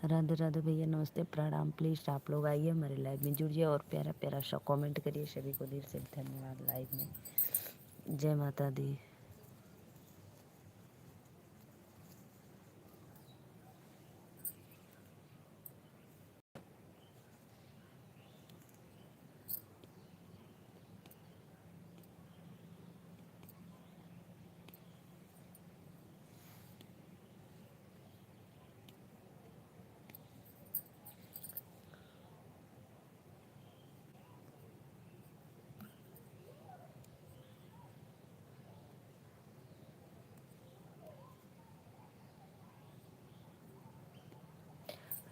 राधे राधे भैया, नमस्ते, प्रणाम। प्लीज़ आप लोग आइए हमारे लाइव में जुड़िए और प्यारा प्यारा सा कमेंट करिए। सभी को दिल से धन्यवाद। लाइव में जय माता दी।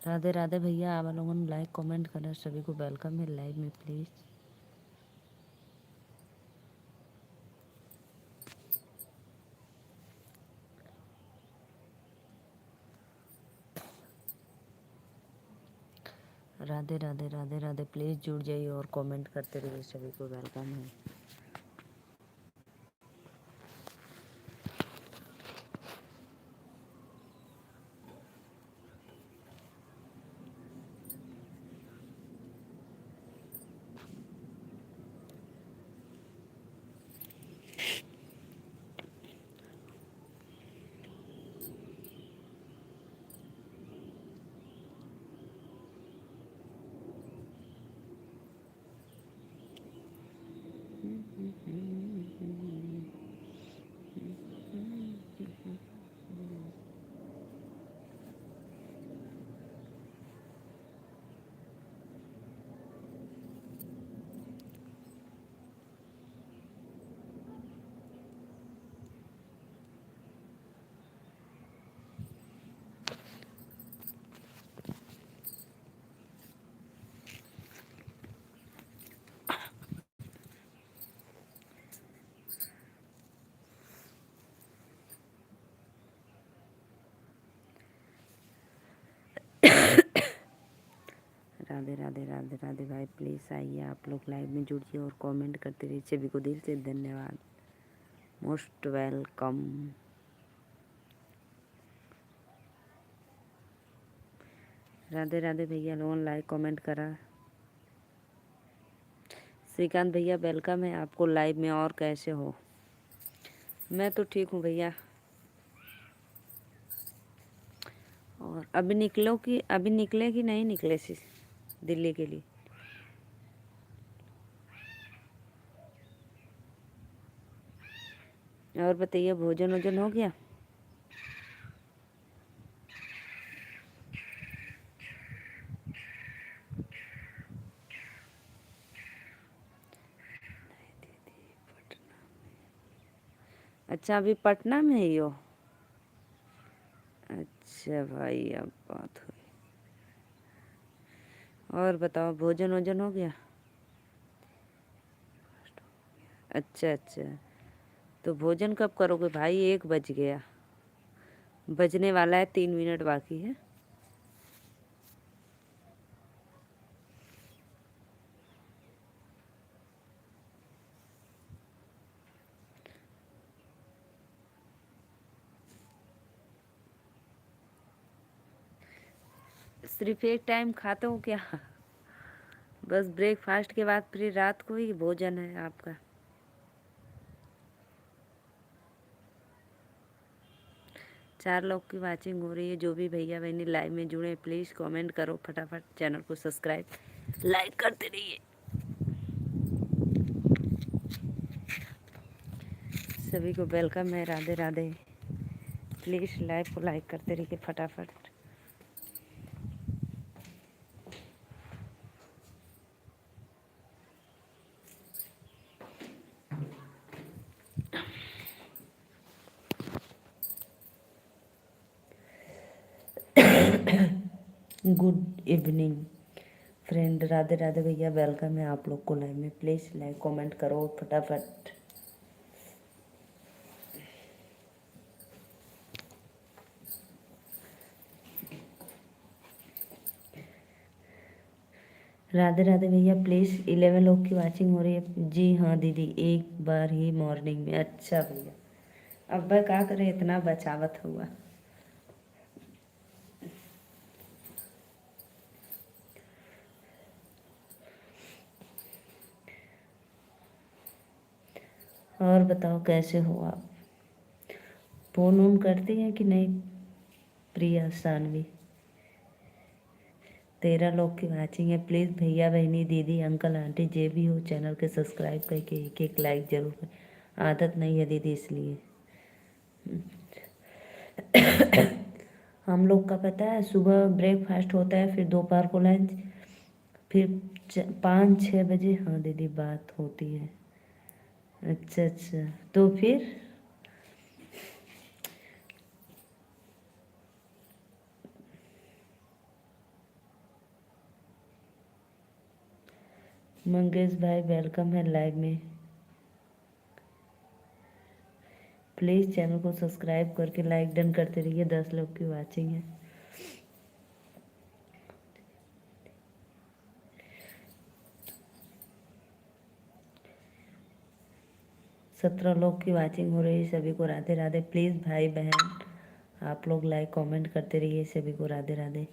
राधे राधे भैया, आप लोगों ने लाइक कमेंट करना। सभी को वेलकम है लाइव में। प्लीज़ राधे राधे राधे राधे, प्लीज़ जुड़ जाइए और कमेंट करते रहिए। सभी को वेलकम है। राधे राधे राधे राधे भाई, प्लीज़ आइए आप लोग लाइव में जुड़िए और कमेंट करते रहिए। सभी को दिल से धन्यवाद। Most welcome. राधे राधे भैया, लोगों ने लाइक कमेंट करा। श्रीकांत भैया वेलकम है आपको लाइव में। और कैसे हो? मैं तो ठीक हूँ भैया। और अभी निकले कि नहीं निकले सी दिल्ली के लिए? और बताइए, भोजन वोजन हो गया? अच्छा, अभी पटना में ही हो? अच्छा भाई, अब बात हुई। और बताओ, भोजन वोजन हो गया? अच्छा अच्छा, तो भोजन कब करोगे भाई? 1 बज गया, बजने वाला है, 3 मिनट बाकी है। सिर्फ एक टाइम खाते हो क्या? बस ब्रेकफास्ट के बाद फिर रात को ही भोजन है आपका? 4 लोग की वाचिंग हो रही है। जो भी भैया बहनी लाइव में जुड़े, प्लीज़ कमेंट करो फटाफट। चैनल को सब्सक्राइब लाइक करते रहिए। सभी को वेलकम है। राधे राधे। प्लीज़ लाइव को लाइक करते रहिए फटाफट। Good evening friend. Radhe Radhe भैया, वेलकम है आप लोग को लाइव में। प्लीज़ लाइक कमेंट करो फटाफट। राधे राधे भैया, प्लीज़ 11 लोग की वाचिंग हो रही है। जी हाँ दीदी, एक बार ही मॉर्निंग में। अच्छा भैया, अब वह क्या करें, इतना बचावत हुआ। और बताओ कैसे हो आप? फ़ोन वोन करती हैं कि नहीं प्रिया सानवी? 13 लोग की वाचिंग है। प्लीज़ भैया बहनी दीदी अंकल आंटी जे भी हो चैनल के सब्सक्राइब करके एक एक लाइक जरूर करें। आदत नहीं है दीदी इसलिए। हम लोग का पता है सुबह ब्रेकफास्ट होता है, फिर दोपहर को लंच, फिर 5-6 बजे। हाँ दीदी बात होती है। अच्छा अच्छा, तो फिर मंगेश भाई वेलकम है लाइव में। प्लीज़ चैनल को सब्सक्राइब करके लाइक डन करते रहिए। 10 लोग की वाचिंग है। 17 लोग की वाचिंग हो रही है। सभी को राधे राधे। प्लीज़ भाई बहन आप लोग लाइक कमेंट करते रहिए। सभी को राधे राधे।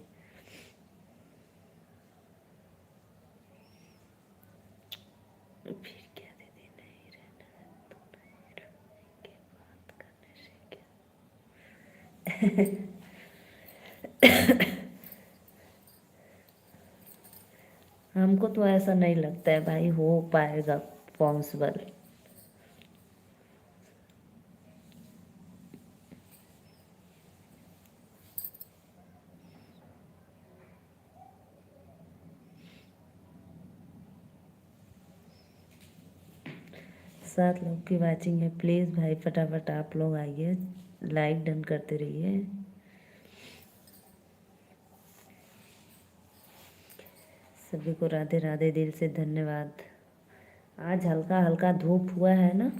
फिर क्या दीदी नहीं रहना तो नहीं रहेंगे, बात करने से क्या। हमको तो ऐसा नहीं लगता है भाई हो पाएगा पॉसिबल। 7 लोग की वाचिंग है। प्लीज़ भाई फटाफट आप लोग आइए, लाइक डन करते रहिए। सभी को राधे राधे, दिल से धन्यवाद। आज हल्का हल्का धूप हुआ है ना।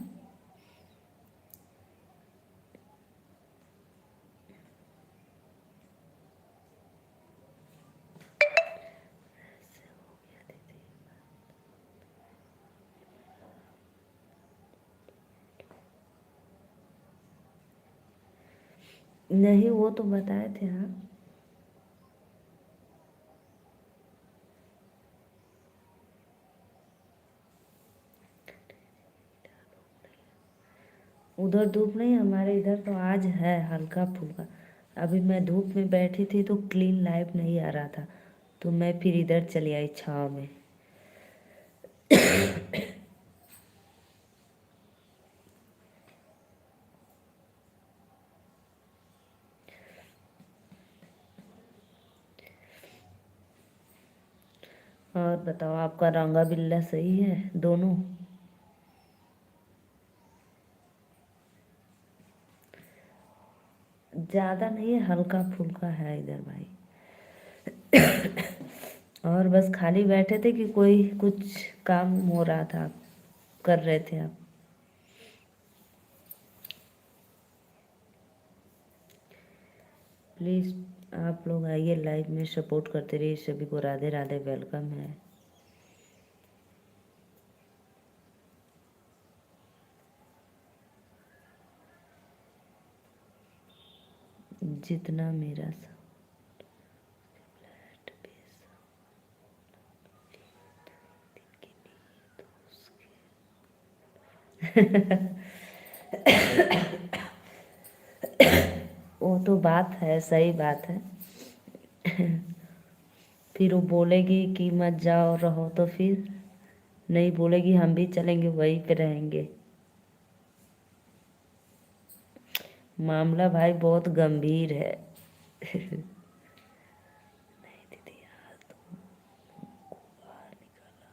नहीं वो तो बताए थे हाँ। उधर धूप नहीं, हमारे इधर तो आज है हल्का फुल्का। अभी मैं धूप में बैठी थी तो क्लीन लाइव नहीं आ रहा था, तो मैं फिर इधर चली आई छाँव में। और बताओ आपका रंगा बिल्ला सही है दोनों? ज़्यादा नहीं है, हल्का फुल्का है इधर भाई। और बस खाली बैठे थे कि कोई कुछ काम हो रहा था, कर रहे थे आप? प्लीज़ आप लोग आइए लाइव में सपोर्ट करते रहिए। सभी को राधे राधे, वेलकम है। जितना मेरा वो तो बात है, सही बात है। फिर वो बोलेगी कि मत जाओ रहो, तो फिर नहीं बोलेगी हम भी चलेंगे वहीं पे रहेंगे। मामला भाई बहुत गंभीर है। नहीं दीदी यार तुमको बाहर निकाला।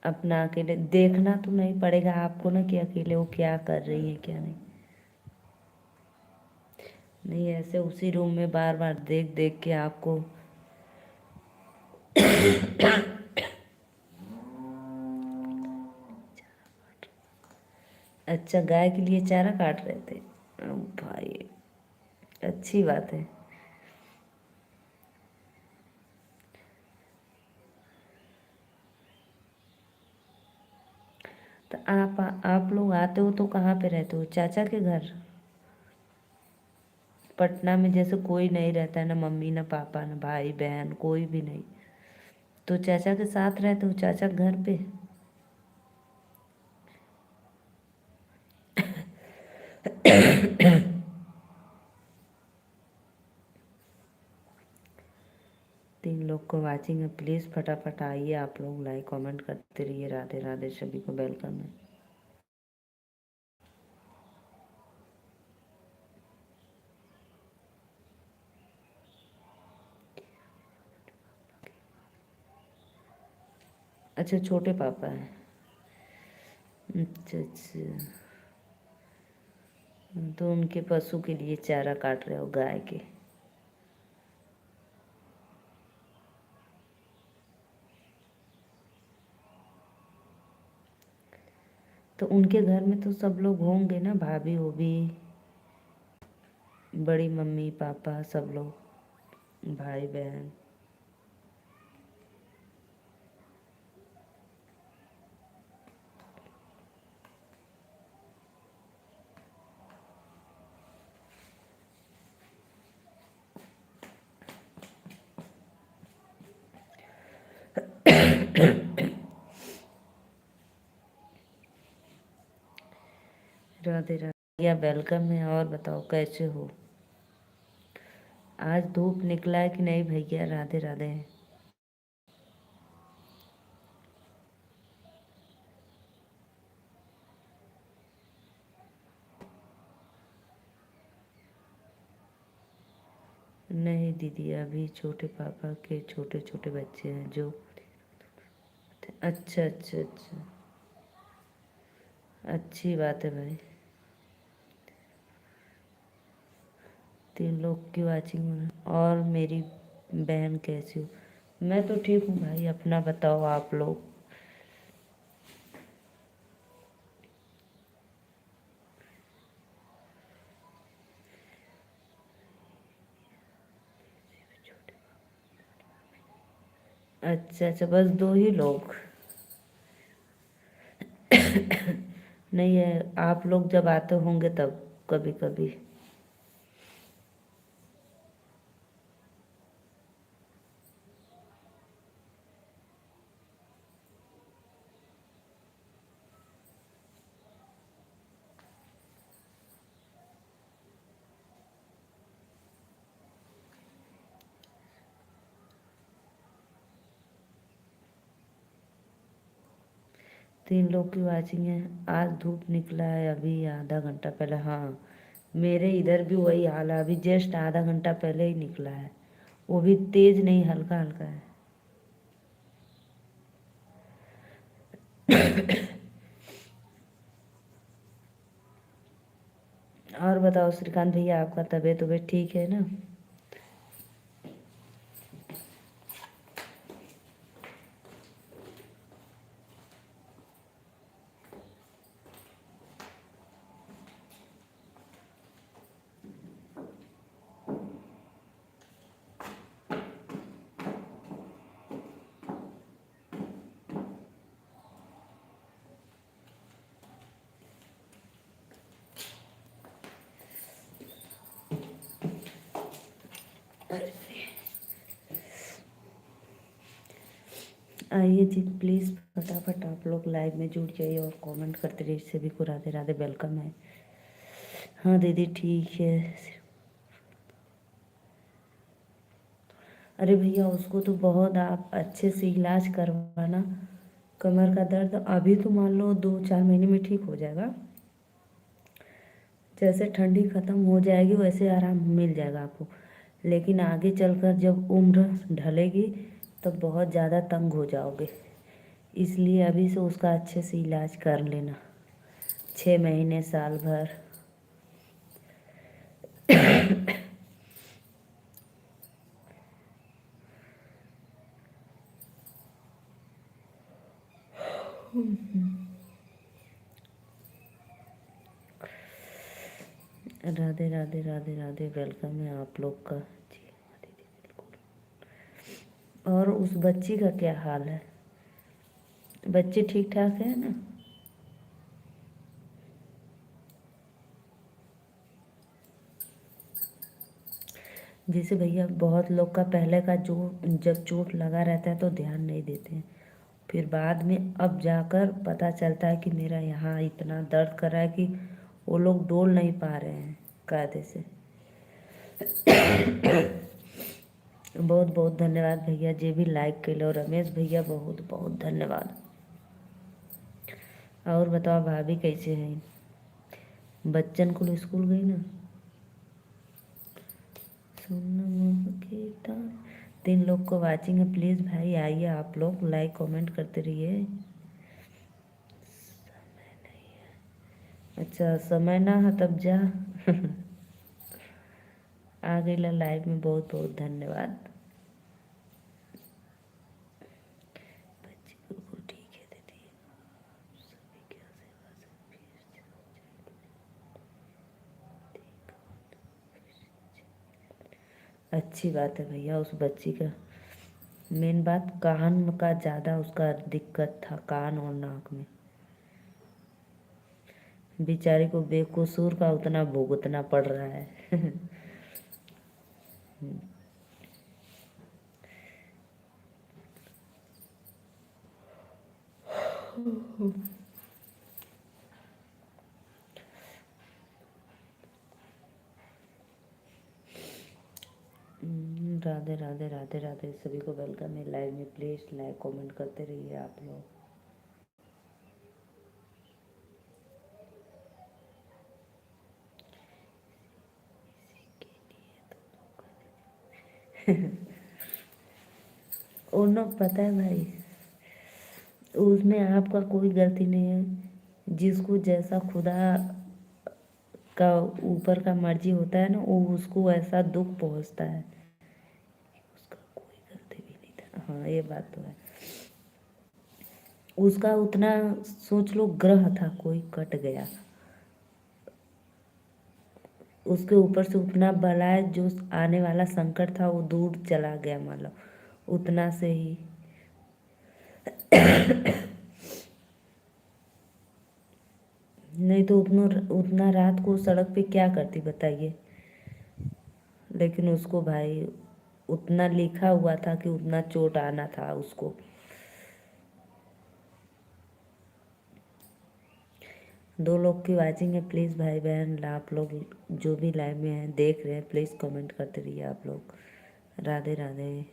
अपना अकेले देखना तो नहीं पड़ेगा आपको ना कि अकेले वो क्या कर रही है क्या नहीं। नहीं ऐसे उसी रूम में बार बार देख देख के आपको अच्छा, गाय के लिए चारा काट रहे थे। भाई, अच्छी बात है। तो आप लोग आते हो तो कहाँ पे रहते हो, चाचा के घर? पटना में जैसे कोई नहीं रहता है, ना मम्मी ना पापा ना भाई बहन, कोई भी नहीं? तो चाचा के साथ रहते हो, चाचा के घर पे? तीन लोग को वाचिंग है, प्लीज़ फटाफट आइए आप लोग, लाइक कमेंट करते रहिए। राधे राधे, सभी को वेलकम है। अच्छा, छोटे पापा हैं। अच्छा अच्छा। तो उनके पशु के लिए चारा काट रहे हो, गाय के? तो उनके घर में तो सब लोग होंगे ना, भाभी वो भी, बड़ी मम्मी पापा सब लोग, भाई बहन? राधे राधे, या वेलकम है। और बताओ कैसे हो? आज धूप निकला है कि नहीं भैया? राधे राधे। नहीं दीदी, अभी छोटे पापा के छोटे छोटे बच्चे हैं जो। अच्छा अच्छा अच्छा। अच्छी बात है भाई। तीन लोग की वाचिंग में। और मेरी बहन कैसी हो? मैं तो ठीक हूँ भाई, अपना बताओ आप लोग। अच्छा अच्छा, बस दो ही लोग? नहीं है, आप लोग जब आते होंगे तब कभी कभी। तीन लोग की वाचिंग है। आज धूप निकला है अभी आधा घंटा पहले। हाँ, मेरे इधर भी वही हाल है, अभी जस्ट आधा घंटा पहले ही निकला है। वो भी तेज नहीं, हल्का हल्का है। और बताओ श्रीकांत भैया, आपका तबीयत वबीयत ठीक है ना? आइए जी, प्लीज़ फटाफट आप लोग लाइव में जुड़ जाइए और कमेंट करते रहिए। सभी को राधे राधे, वेलकम है। हाँ दीदी ठीक है। अरे भैया, उसको तो बहुत आप अच्छे से इलाज करवाना। कमर का दर्द अभी तो मान लो 2-4 महीने में ठीक हो जाएगा। जैसे ठंडी ख़त्म हो जाएगी वैसे आराम मिल जाएगा आपको। लेकिन आगे चलकर जब उम्र ढलेगी तब बहुत ज़्यादा तंग हो जाओगे। इसलिए अभी से उसका अच्छे से इलाज कर लेना, 6 महीने साल भर। राधे राधे राधे राधे, वेलकम है आप लोग का। जी हाँ दीदी, बिल्कुल। और उस बच्ची का क्या हाल है? बच्ची ठीक ठाक है ना? जैसे भैया बहुत लोग का पहले का जो जब चोट लगा रहता है तो ध्यान नहीं देते हैं, फिर बाद में अब जाकर पता चलता है कि मेरा यहाँ इतना दर्द कर रहा है कि वो लोग डोल नहीं पा रहे हैं कायदे से। बहुत बहुत धन्यवाद भैया जे भी लाइक कैलो, रमेश भैया बहुत बहुत धन्यवाद। और बताओ भाभी कैसे हैं? बच्चन को स्कूल गई ना? सोनम गीता, 3 लोग को वाचिंग है, प्लीज़ भाई आइए आप लोग, लाइक कमेंट करते रहिए। अच्छा समय ना है तब जा। आ गई ला लाइव में, बहुत बहुत धन्यवाद। बच्ची बिल्कुल ठीक है दीदी, सभी क्या सेवा सब अच्छी बात है भैया। उस बच्ची का मेन बात कान का ज़्यादा उसका दिक्कत था, कान और नाक में। बेचारी को बेकसूर का उतना भुगतना पड़ रहा है। राधे राधे राधे राधे, सभी को वेलकम है लाइव में, प्लीज़ लाइक कमेंट करते रहिए आप लोग। उन्हें पता है भाई, उसमें आपका कोई गलती नहीं है। जिसको जैसा खुदा का ऊपर का मर्जी होता है ना, वो उसको ऐसा दुख पहुंचता है। उसका कोई गलती भी नहीं था, हाँ ये बात तो है। उसका उतना सोच लो, ग्रह था कोई कट गया, उसके ऊपर से उतना बलाय जो आने वाला संकट था वो दूर चला गया, मतलब उतना से ही। नहीं तो उतना उतना रात को सड़क पे क्या करती बताइए। लेकिन उसको भाई उतना लिखा हुआ था कि उतना चोट आना था उसको। दो लोग की वाचिंग है, प्लीज़ भाई बहन आप लोग जो भी लाइव में हैं देख रहे हैं, प्लीज़ कमेंट करते रहिए आप लोग। राधे राधे।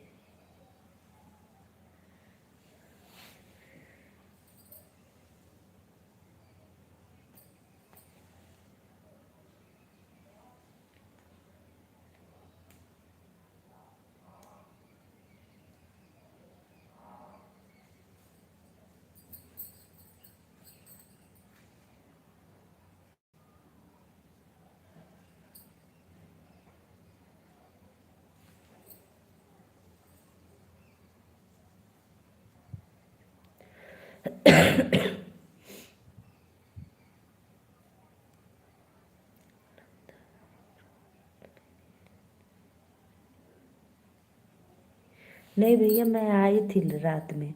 नहीं भैया मैं आई थी रात में,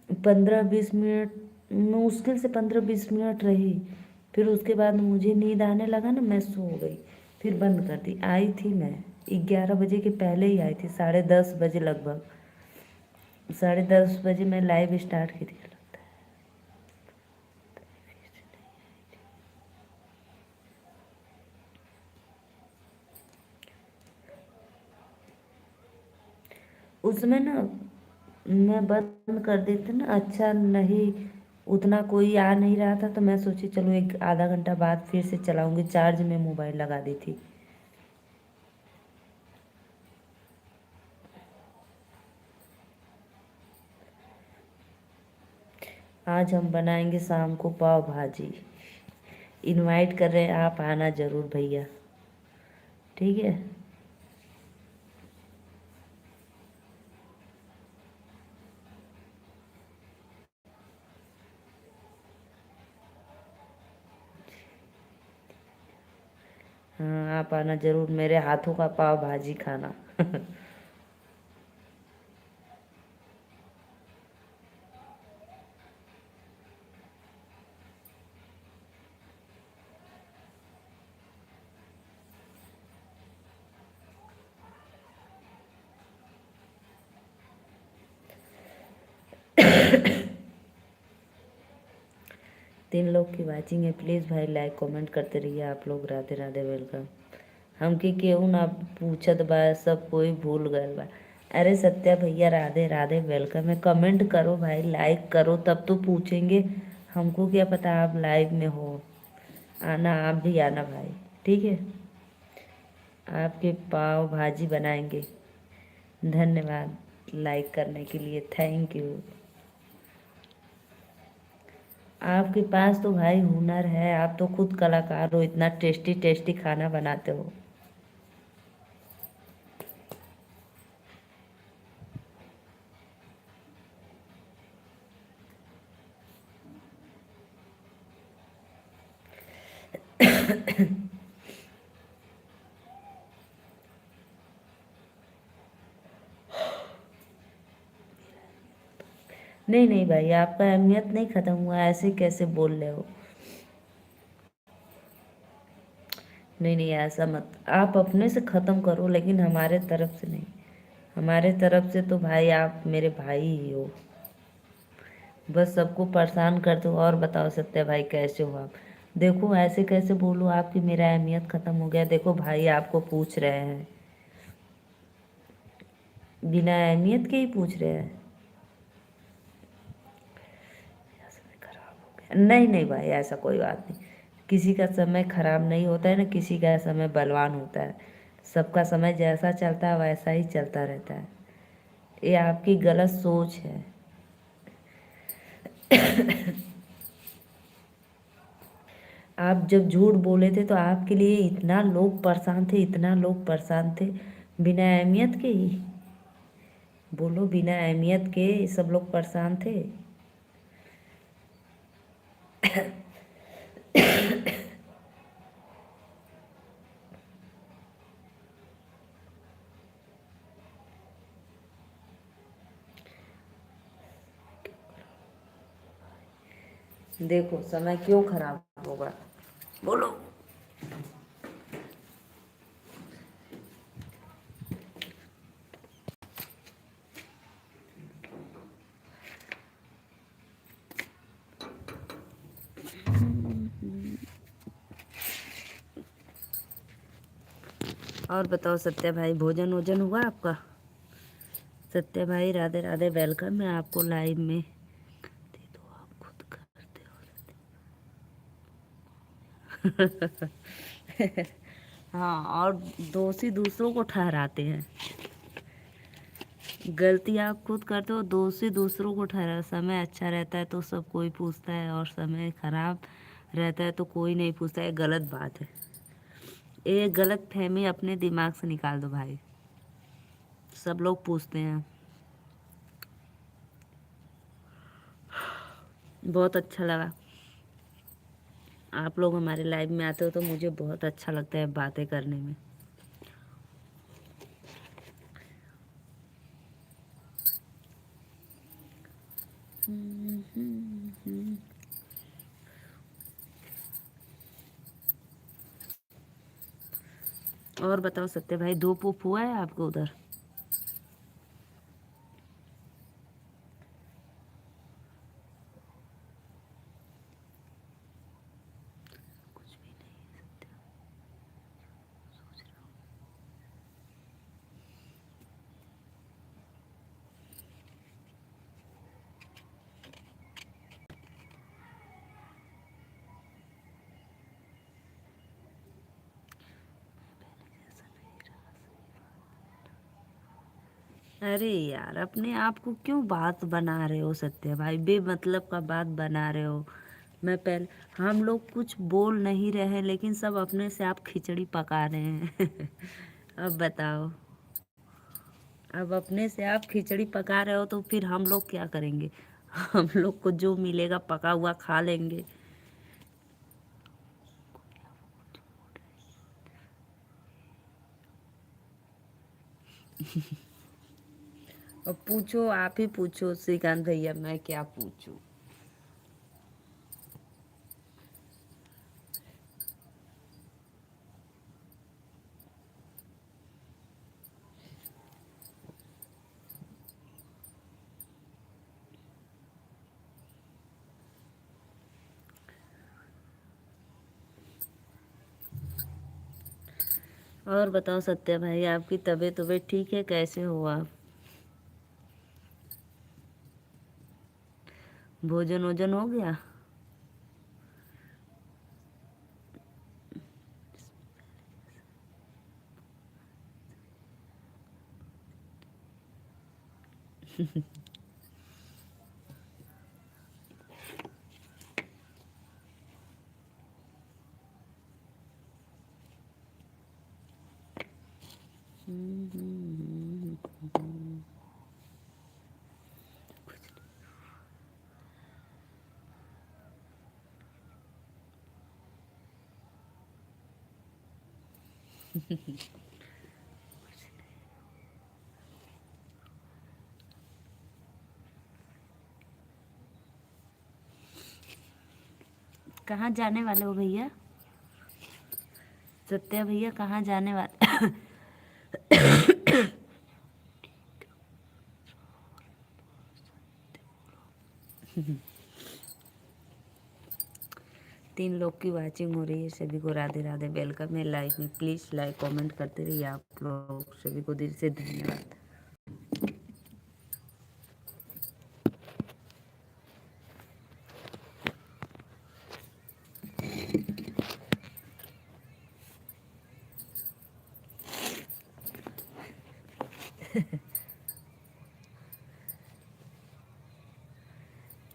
15-20 मिनट, मुश्किल से 15-20 मिनट रही। फिर उसके बाद मुझे नींद आने लगा ना, मैं सो गई, फिर बंद कर दी। आई थी मैं 11 बजे के पहले ही आई थी, 10:30 बजे लगभग। 10:30 बजे मैं लाइव स्टार्ट की थी। उसमें ना मैं बंद कर देती ना, अच्छा नहीं, उतना कोई आ नहीं रहा था तो मैं सोची चलो एक आधा घंटा बाद फिर से चलाऊंगी, चार्ज में मोबाइल लगा दी थी। आज हम बनाएंगे शाम को पाव भाजी। इनवाइट कर रहे हैं, आप आना ज़रूर भैया, ठीक है। हाँ आप आना जरूर, मेरे हाथों का पाव भाजी खाना। तीन लोग की वाचिंग है, प्लीज़ भाई लाइक कमेंट करते रहिए आप लोग। राधे राधे, वेलकम। हमके केहू ना पूछत बा, सब कोई भूल गए बा। अरे सत्या भैया राधे राधे, वेलकम है। कमेंट करो भाई, लाइक करो तब तो पूछेंगे। हमको क्या पता आप लाइव में हो। आना, आप भी आना भाई, ठीक है। आपके पाव भाजी बनाएंगे। धन्यवाद लाइक करने के लिए, थैंक यू। आपके पास तो भाई हुनर है, आप तो खुद कलाकार हो, इतना टेस्टी टेस्टी खाना बनाते हो। नहीं नहीं भाई, आपका अहमियत नहीं ख़त्म हुआ, ऐसे कैसे बोल रहे हो। नहीं नहीं, ऐसा मत, आप अपने से ख़त्म करो, लेकिन हमारे तरफ से नहीं। हमारे तरफ से तो भाई आप मेरे भाई ही हो। बस सबको परेशान करते हो। और बताओ सत्या भाई कैसे हो आप। देखो ऐसे कैसे बोलो आपकी मेरा अहमियत ख़त्म हो गया। देखो भाई आपको पूछ रहे हैं, बिना अहमियत के ही पूछ रहे हैं। नहीं नहीं भाई, ऐसा कोई बात नहीं। किसी का समय खराब नहीं होता है ना, किसी का समय बलवान होता है। सबका समय जैसा चलता है वैसा ही चलता रहता है। ये आपकी गलत सोच है। आप जब झूठ बोले थे तो आपके लिए इतना लोग परेशान थे, इतना लोग परेशान थे, बिना अहमियत के ही। बोलो, बिना अहमियत के सब लोग परेशान थे। देखो समय क्यों खराब होगा, बोलो। और बताओ सत्या भाई, भोजन वोजन हुआ आपका। सत्या भाई राधे राधे, वेलकम है आपको लाइव में। दे दो, आप खुद करते हो। हाँ, और दोषी दूसरों को ठहराते हैं। गलती आप खुद करते हो, दोषी दूसरों को ठहरा। समय अच्छा रहता है तो सब कोई पूछता है, और समय खराब रहता है तो कोई नहीं पूछता है। गलत बात है। ये गलत फहमी अपने दिमाग से निकाल दो भाई। सब लोग पूछते हैं। बहुत अच्छा लगा, आप लोग हमारे लाइव में आते हो तो मुझे बहुत अच्छा लगता है बातें करने में। और बताओ सत्य भाई, धूप वूप हुआ है आपको उधर। अरे यार, अपने आप को क्यों बात बना रहे हो सत्य भाई, बेमतलब का बात बना रहे हो। मैं पहले, हम लोग कुछ बोल नहीं रहे हैं, लेकिन सब अपने से आप खिचड़ी पका रहे हैं। अब बताओ, अब अपने से आप खिचड़ी पका रहे हो तो फिर हम लोग क्या करेंगे। हम लोग को जो मिलेगा पका हुआ खा लेंगे। अब पूछो, आप ही पूछो श्रीकांत भैया, मैं क्या पूछूं। और बताओ सत्या भाई, आपकी तबीयत तबीयत ठीक है? कैसे हो आप? भोजन वोजन हो गया? कहाँ जाने वाले हो भैया? सत्या भैया कहाँ जाने वाले? 3 लोग की वाचिंग हो रही है। सभी को राधे राधे, वेलकम है लाइव में। प्लीज़ लाइक कमेंट करते रहिए आप लोग। सभी को दिल से धन्यवाद।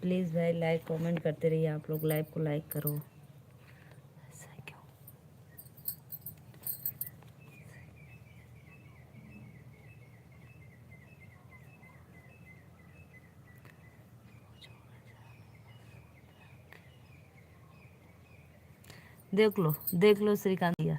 प्लीज़ भाई लाइक कमेंट करते रहिए आप लोग। लाइव को लाइक करो। ऐसा क्यों? देख लो श्रीकांत भैया।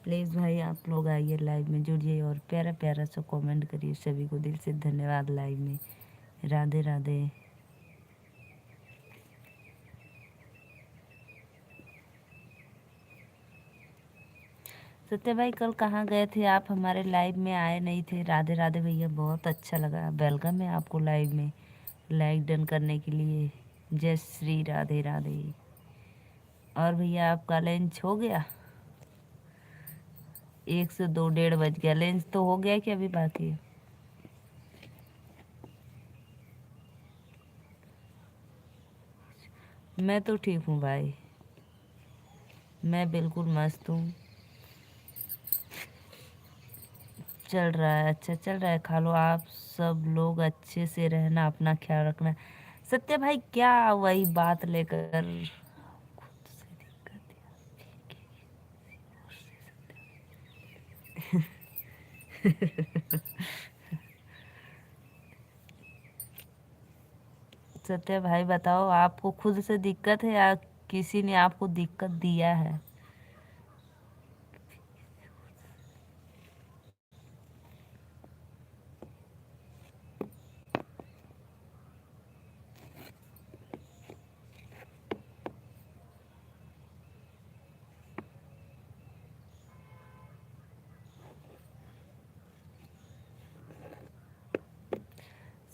प्लीज़ भाई आप लोग आइए, लाइव में जुड़िए और प्यारा प्यारा सा कमेंट करिए। सभी को दिल से धन्यवाद। लाइव में राधे राधे। सत्य भाई कल कहाँ गए थे आप? हमारे लाइव में आए नहीं थे। राधे राधे भैया, बहुत अच्छा लगा। वेलकम है आपको लाइव में। लाइक डन करने के लिए जय श्री राधे राधे। और भैया आपका लंच हो गया? 1 से 2 डेढ़ बज गया। लंच तो हो गया कि अभी बाकी है? मैं तो ठीक हूँ भाई, मैं बिल्कुल मस्त हूँ। चल रहा है, अच्छा चल रहा है। खा लो आप सब लोग, अच्छे से रहना, अपना ख्याल रखना। सत्य भाई क्या वही बात लेकर खुद से दिक्कत है। सत्य भाई बताओ, आपको खुद से दिक्कत है या किसी ने आपको दिक्कत दिया है?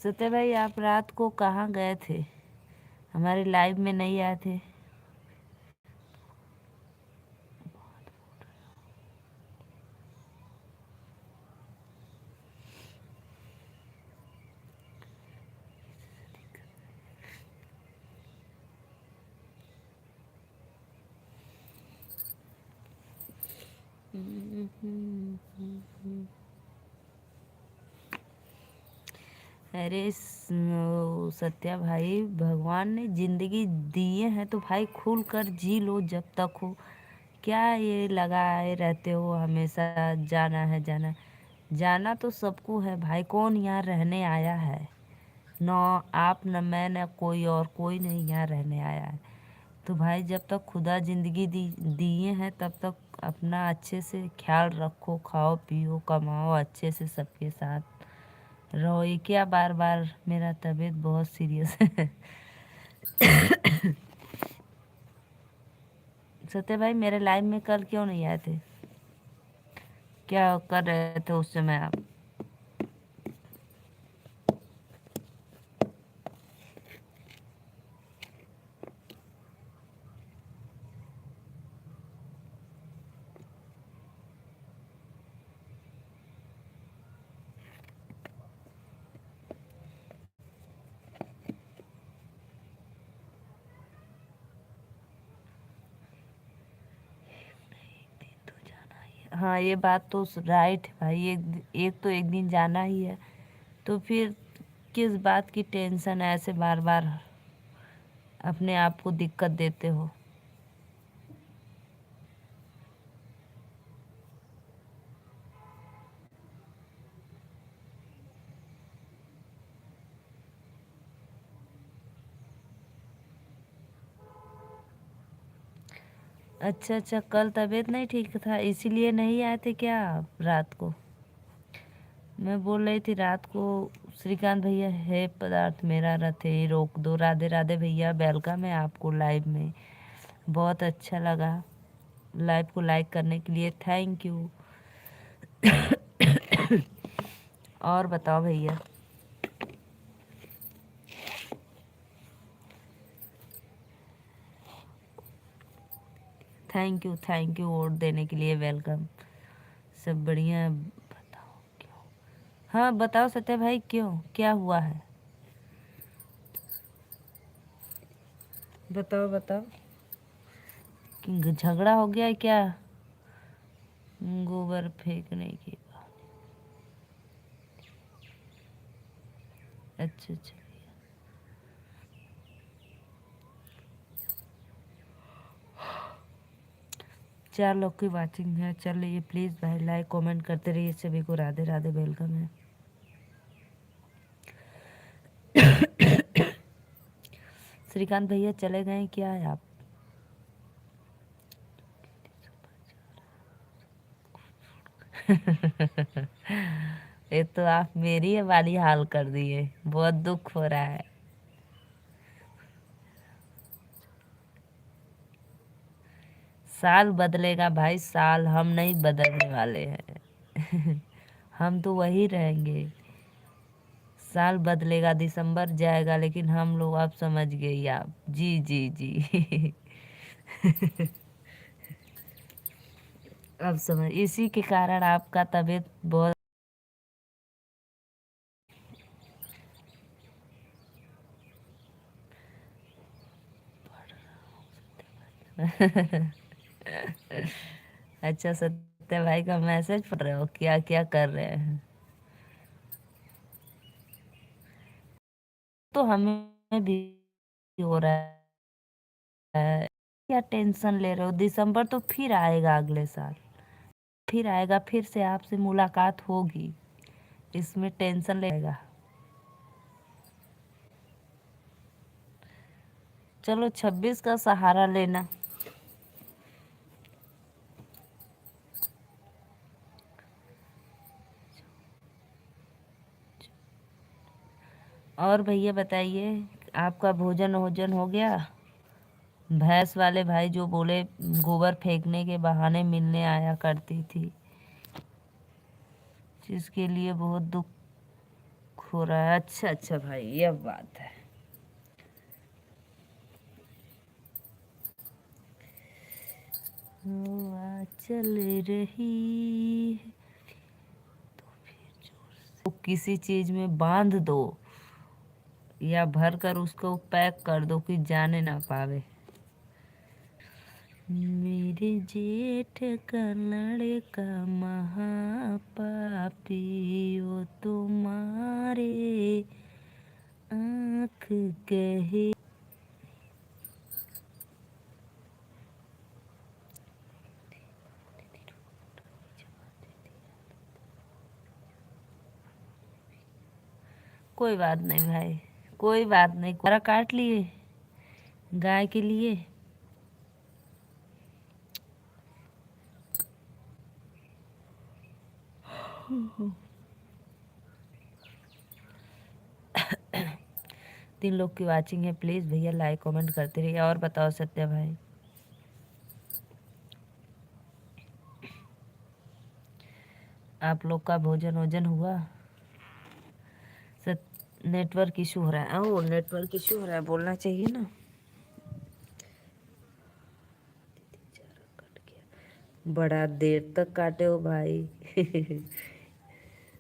सत्य भाई आप रात को कहाँ गए थे? हमारे लाइव में नहीं आए थे। अरे सत्या भाई, भगवान ने जिंदगी दिए हैं तो भाई खुल कर जी लो जब तक हो। क्या ये लगाए रहते हो हमेशा, जाना है जाना है। जाना तो सबको है भाई, कौन यहाँ रहने आया है? न आप न मैं न कोई और, कोई नहीं यहाँ रहने आया है। तो भाई जब तक खुदा जिंदगी दिए हैं तब तक अपना अच्छे से ख्याल रखो, खाओ पियो कमाओ अच्छे से, सबके साथ रहो। ये क्या बार बार, मेरा तबीयत बहुत सीरियस है। सत्य भाई मेरे लाइव में कल क्यों नहीं आए थे? क्या कर रहे थे उस समय आप? हाँ ये बात तो राइट है भाई, एक तो एक दिन जाना ही है, तो फिर किस बात की टेंशन है, ऐसे बार बार अपने आप को दिक्कत देते हो? अच्छा अच्छा, कल तबीयत नहीं ठीक था इसीलिए नहीं आए थे क्या आप रात को? मैं बोल रही थी रात को, श्रीकांत भैया है पदार्थ मेरा रथे रोक दो, राधे राधे भैया, वेलकम है आपको लाइव में। बहुत अच्छा लगा, लाइव को लाइक करने के लिए थैंक यू। और बताओ भैया। थैंक यू वोट देने के लिए, वेलकम। सब बढ़िया है। बताओ क्यों? हाँ बताओ सत्या भाई, क्यों, क्या हुआ है? बताओ बताओ। कि झगड़ा हो गया है क्या? गोबर फेंकने की? अच्छा अच्छा। चार लोग की वाचिंग है, चलिए प्लीज़ भाई लाइक कमेंट करते रहिए, सभी को राधे राधे, वेलकम है। श्रीकांत भैया चले गए क्या है आप? ये तो आप मेरी वाली हाल कर दिए, बहुत दुख हो रहा है। साल बदलेगा भाई, साल हम नहीं बदलने वाले हैं। हम तो वही रहेंगे। साल बदलेगा, दिसंबर जाएगा, लेकिन हम लोग, आप समझ गई आप, जी जी जी। अब समझ, इसी के कारण आपका तबीयत बहुत। अच्छा, सत्य भाई का मैसेज पढ़ रहे हो? क्या क्या कर रहे हैं? तो हमें भी हो रहा है। क्या टेंशन ले रहे हो? दिसंबर तो फिर आएगा अगले साल, फिर आएगा, फिर से आपसे मुलाकात होगी, इसमें टेंशन लेगा। चलो 26 का सहारा लेना। और भैया बताइए, आपका भोजन वोजन हो गया? भैंस वाले भाई जो बोले गोबर फेंकने के बहाने मिलने आया करती थी, जिसके लिए बहुत दुख हो रहा है। अच्छा अच्छा भाई, ये बात है। हवा चल रही है तो किसी चीज में बांध दो, या भर कर उसको पैक कर दो कि जाने ना पावे। मेरे जेठ का लड़का महापापी, वो तुम्हारे आँख गहे। कोई बात नहीं भाई, कोई बात नहीं, कोरा काट लिए गाय के लिए। तीन लोग की वाचिंग है, प्लीज़ भैया लाइक कमेंट करते रहिए। और बताओ सत्या भाई, आप लोग का भोजन वोजन हुआ? नेटवर्क इशू हो रहा है। ओह, नेटवर्क इशू हो रहा है, बोलना चाहिए ना। बड़ा देर तक काटे हो भाई।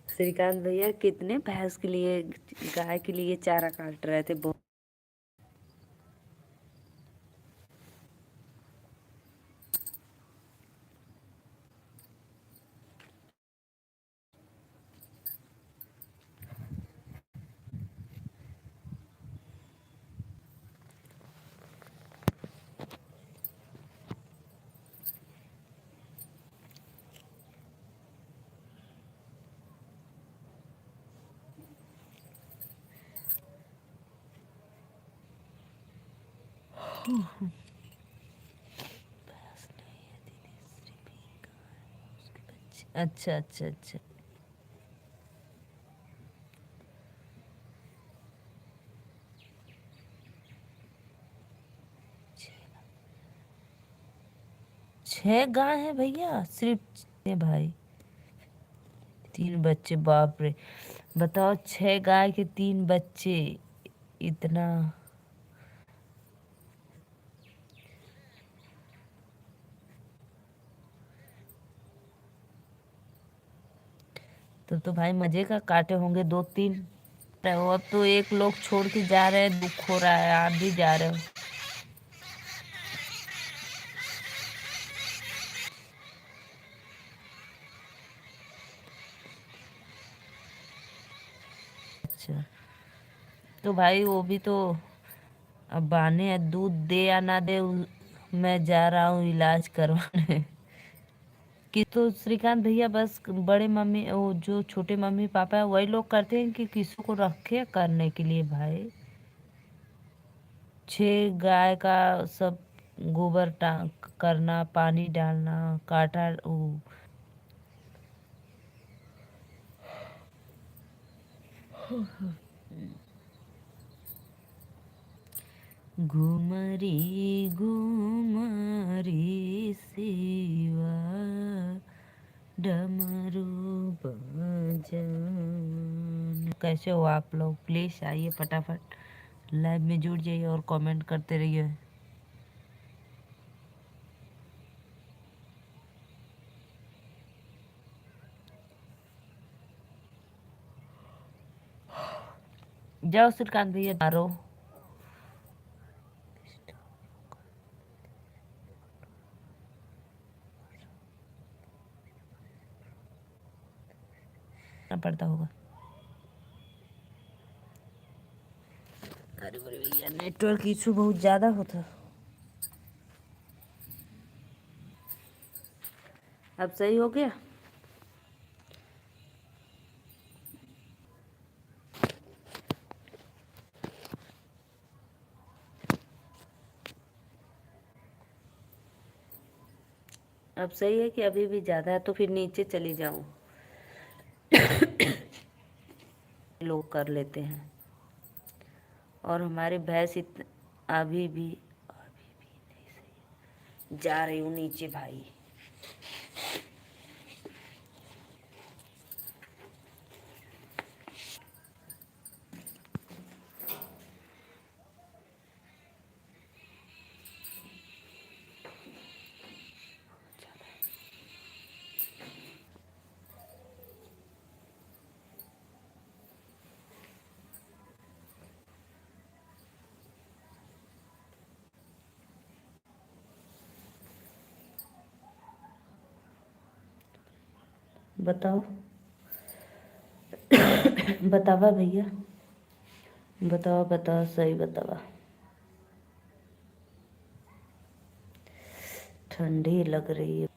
श्रीकांत भैया कितने भैंस के लिए, गाय के लिए चारा काट रहे थे। अच्छा अच्छा अच्छा। छह गाय है भैया सिर्फ? भाई तीन बच्चे, बाप रे। बताओ, छह गाय के तीन बच्चे, इतना। तो भाई मजे का काटे होंगे दो तीन। हो अब तो एक लोग छोड़ के जा रहे हैं, दुख हो रहा है, आप भी जा रहे हो। अच्छा, तो भाई वो भी तो अब बहाने हैं, दूध दे या ना दे, मैं जा रहा हूँ इलाज करवाने। कि तो श्रीकांत भैया बस बड़े मम्मी, वो जो छोटे मम्मी पापा है वही लोग करते हैं कि किसी को रखे करने के लिए भाई? छह गाय का सब गोबर करना, पानी डालना, काटा घुमरी घुमरी शिवा डमरू बजान। कैसे हो आप लोग? प्लीज आइए फटाफट लाइव में जुड़ जाइए और कमेंट करते रहिए। जाओ श्रीकांत भैया, मारो ना पड़ता होगा। अरे बड़े भैया नेटवर्क इशू बहुत ज्यादा होता। अब सही हो गया? अब सही है कि अभी भी ज्यादा है? तो फिर नीचे चली जाऊं, लोग कर लेते हैं। और हमारी भैंस अभी भी नहीं सही। जा रही हूँ नीचे भाई। बताओ। बतावा भैया, बताओ बताओ, सही बतावा। ठंडी लग रही है।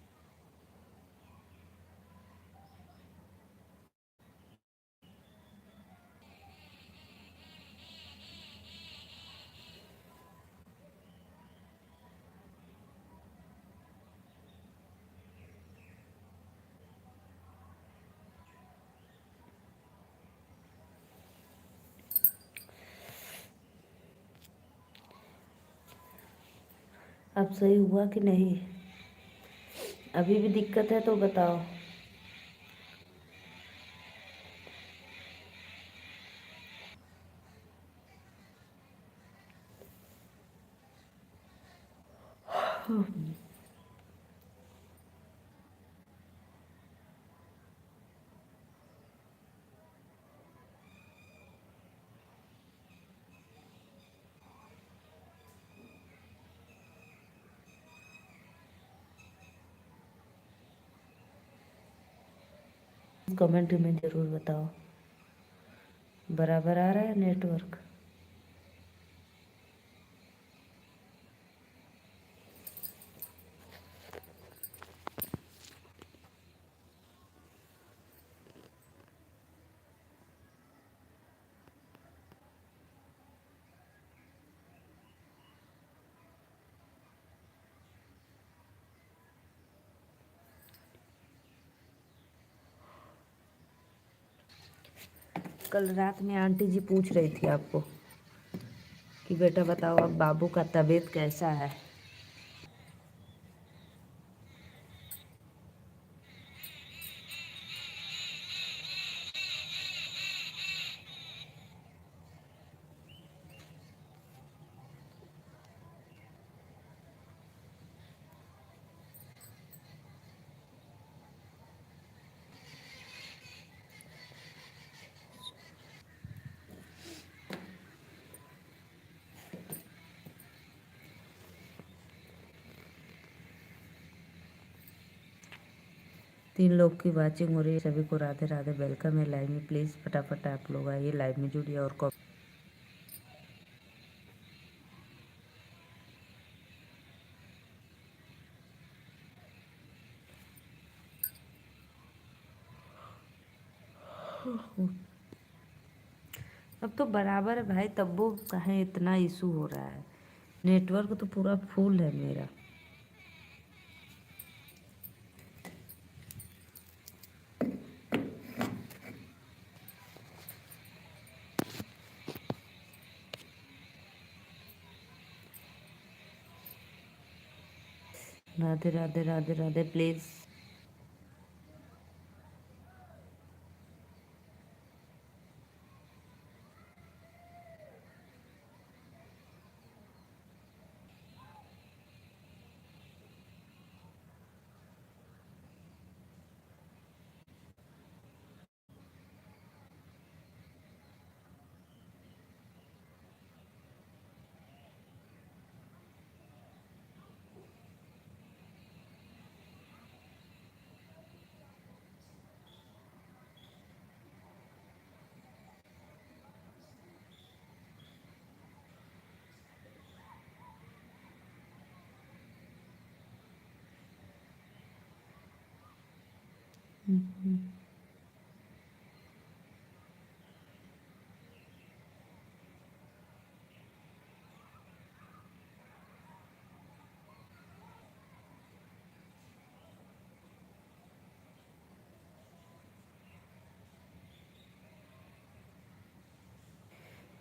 अब सही हुआ कि नहीं? अभी भी दिक्कत है तो बताओ। कमेंट में ज़रूर बताओ। बराबर आ रहा है नेटवर्क? कल रात में आंटी जी पूछ रही थी आपको कि बेटा बताओ अब बाबू का तबीयत कैसा है। तीन लोग की वाचिंग हो रही है। सभी को राधे राधे, वेलकम है लाइव में। प्लीज़ फटाफट आप लोग आइए, लाइव में जुड़िए और अब तो बराबर है भाई, तब वो कहीं इतना इशू हो रहा है। नेटवर्क तो पूरा फुल है मेरा। राधे राधे राधे राधे, प्लीज़।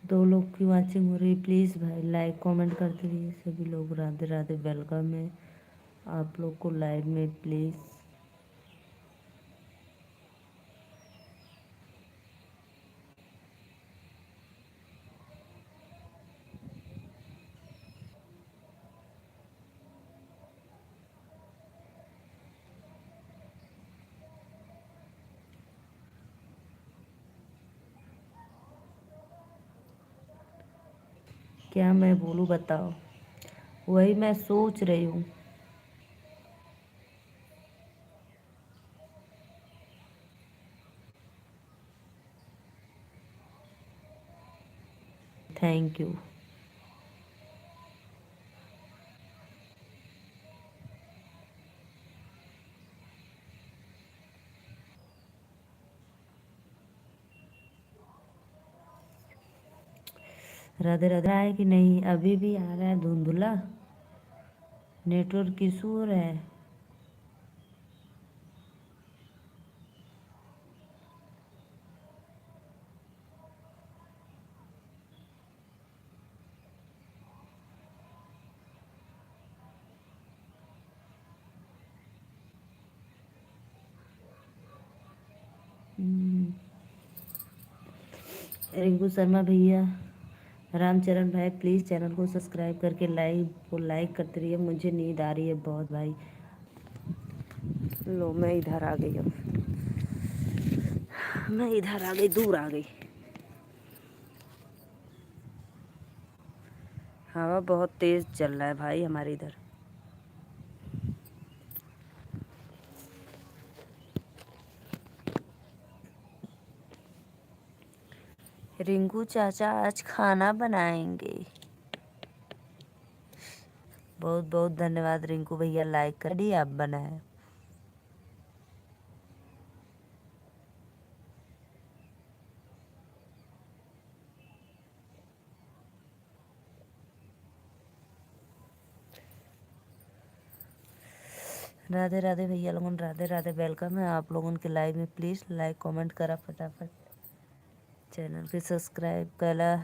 दो लोग की वाचिंग हो रही है। प्लीज़ भाई लाइक कमेंट करते रहिए सभी लोग। राधे राधे, वेलकम है आप लोग को लाइव में, प्लीज़। क्या मैं बोलूँ बताओ? वही मैं सोच रही हूँ। Thank you. राधे राधे है कि नहीं? अभी भी आ रहा है धुंधला, नेटवर्क इशू हो रहा है। रिंकू शर्मा भैया, रामचरण भाई, प्लीज़ चैनल को सब्सक्राइब करके लाइव को लाइक करते रहिए। मुझे नींद आ रही है बहुत भाई। लो मैं इधर आ गई, अब मैं इधर आ गई, दूर आ गई। हवा बहुत तेज़ चल रहा है भाई हमारे इधर। रिंकू चाचा आज खाना बनाएंगे। बहुत बहुत धन्यवाद रिंकू भैया, लाइक कर दी आप बनाए। राधे राधे भैया लोगन, राधे राधे, वेलकम है आप लोगों के लाइव में। प्लीज़ लाइक कमेंट करा फटाफट, चैनल के सब्सक्राइब करा।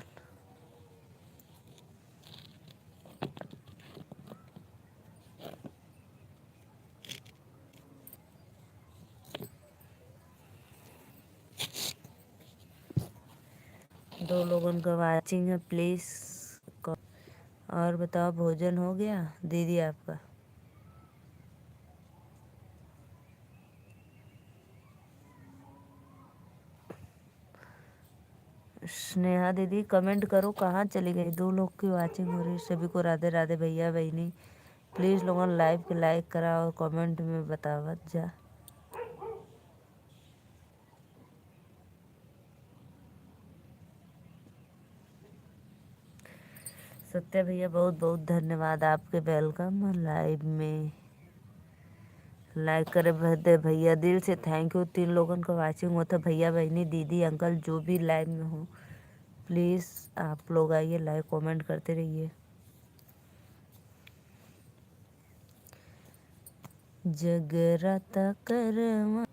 दो लोगों का वाचिंग है, प्लीज़। और बताओ भोजन हो गया दीदी आपका? स्नेहा दीदी कमेंट करो, कहाँ चली गई? दो लोग की वाचिंग हो रही। सभी को राधे राधे भैया बहनी। प्लीज़ लोगों लाइव के लाइक करा और कमेंट में बतावत जा। सत्या भैया बहुत बहुत धन्यवाद आपके, वेलकम लाइव में। लाइक करे दे भैया, दिल से थैंक यू। 3 लोगों का वाचिंग होता, भैया बहनी दीदी अंकल जो भी लाइव में हो, प्लीज़ आप लोग आइए, लाइक कमेंट करते रहिए। जगराता करवा।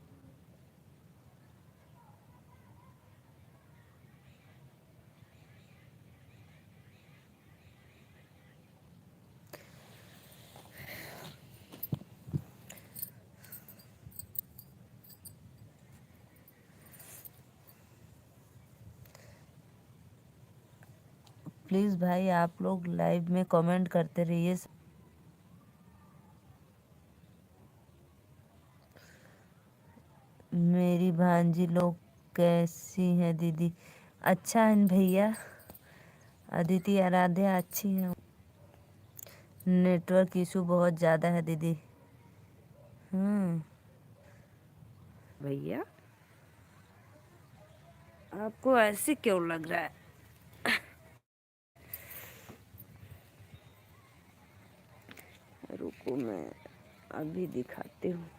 प्लीज़ भाई आप लोग लाइव में कमेंट करते रहिए। मेरी भांजी लोग कैसी हैं दीदी? अच्छा है भैया, अदिति आराध्या अच्छी है। नेटवर्क इशू बहुत ज़्यादा है दीदी। भैया आपको ऐसे क्यों लग रहा है? रुको मैं अभी दिखाती हूँ।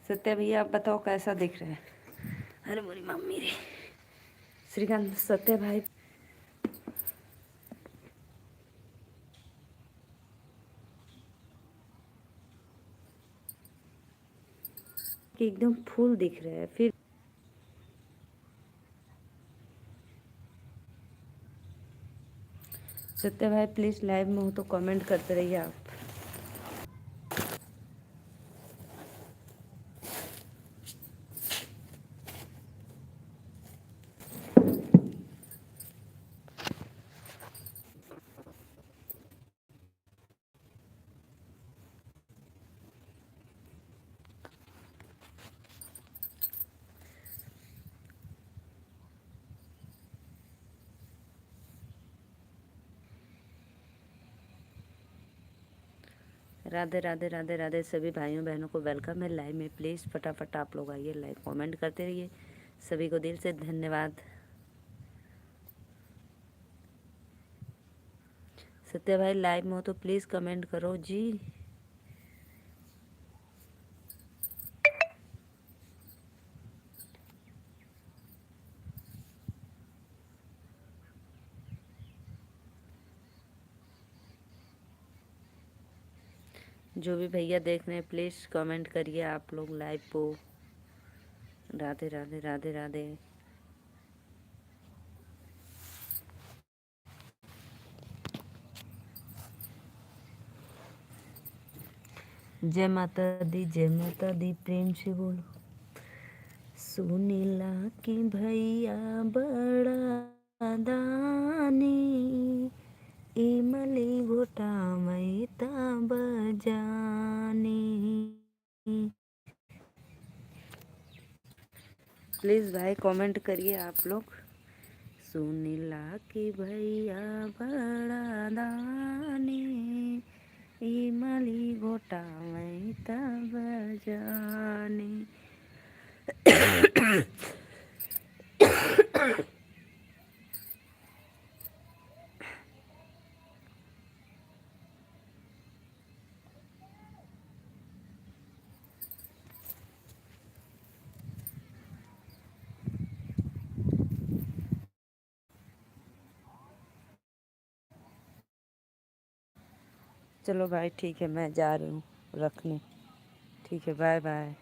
सत्या भैया आप बताओ कैसा दिख रहा है? अरे मेरी मम्मी रे। श्रीकांत सत्या भाई कि एकदम फुल दिख रहा है। फिर सत्य भाई प्लीज़ लाइव में हो तो कमेंट करते रहिए आप। राधे राधे राधे राधे सभी भाइयों बहनों को वेलकम है लाइव में। प्लीज़ फटाफट आप लोग आइए, लाइव कमेंट करते रहिए। सभी को दिल से धन्यवाद। सत्य भाई लाइव में हो तो प्लीज़ कमेंट करो जी। जो भी भैया देख रहे हैं प्लीज़ कमेंट करिए आप लोग लाइव को। राधे राधे राधे राधे। जय माता दी प्रेम से बोलो। सुनीला की भैया बड़ा दानी, इमली घोटा मैता बजानी। प्लीज़ भाई कमेंट करिए आप लोग। सुनीला की भैया बड़ा दानी, इमली घोटा मैता बजानी। चलो भाई ठीक है, मैं जा रही हूँ रखने। ठीक है, बाय बाय।